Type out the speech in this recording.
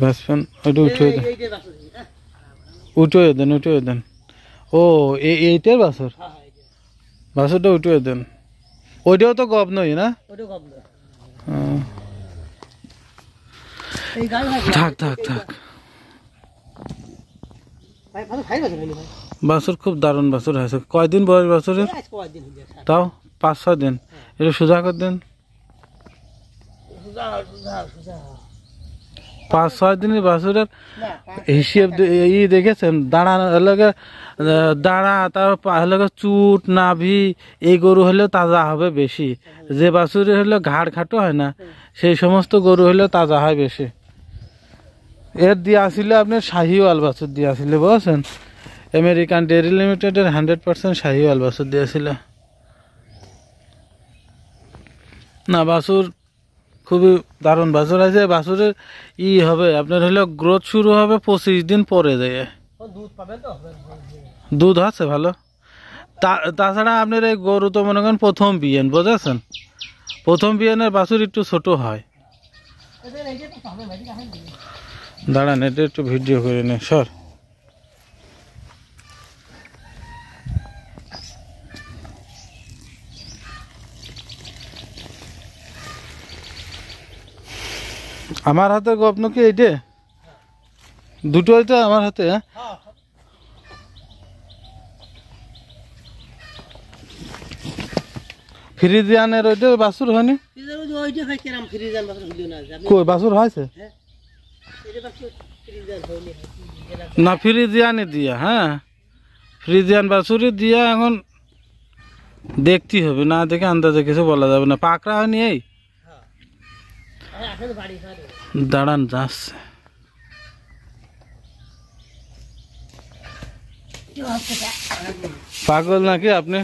বাসন ওটা উঠে উঠে দেন ও এইটার বাসর বাসরটা উঠে দেন ওইটাও তো গব নই না থাক থাক থাক বাছুর খুব দারুণ বাছুর হয়েছে কয়দিন বয়স বাছুরের তাও 5-6 দিন এটা সোজা করে দেন 5-6 দিনের বাছুরের হিসেব দেখেছেন দাঁড়া তারপর চুট নাভি এই গরু হলেও তাজা হবে বেশি যে বাছুরের হলো ঘাড় খাটো হয় না সেই সমস্ত গরু হলেও তাজা হয় বেশি এর দিয়ে আসলে আপনার শাহিওয়াল বাছুর দিয়ে আসলে বুঝছেন আমেরিকান ডেয়ারি লিমিটেডের 100% শাহিওয়াল বাছুর দিয়েছিল না বাছুর খুবই দারুণ বাছুর আছে বাছুরের হবে আপনার হলো গ্রোথ শুরু হবে 25 দিন পরে যায় দুধ আছে ভালো তাছাড়া আপনার এই গরু তো মনে করেন প্রথম বিয়েন বুঝেছেন প্রথম বিয়েনের বাছুর একটু ছোট হয় দাঁড়ান এটা একটু ভিডিও করে নে সর আমার হাতে গপ্ন কি এইটা দুটো এটা আমার হাতে ফ্রিজিয়ানের ওইটা বাছুর হয়নি কই বাছুর হয়েছে না ফ্রিজিয়ানে দিয়া হ্যাঁ ফ্রিজিয়ান বাছুরি দিয়া এখন দেখতে হবে না দেখে আন্দাজে কিছু বলা যাবে না পাকড়া হয়নি এই দাঁড়ান যাচ্ছে পাগল নাকি আপনি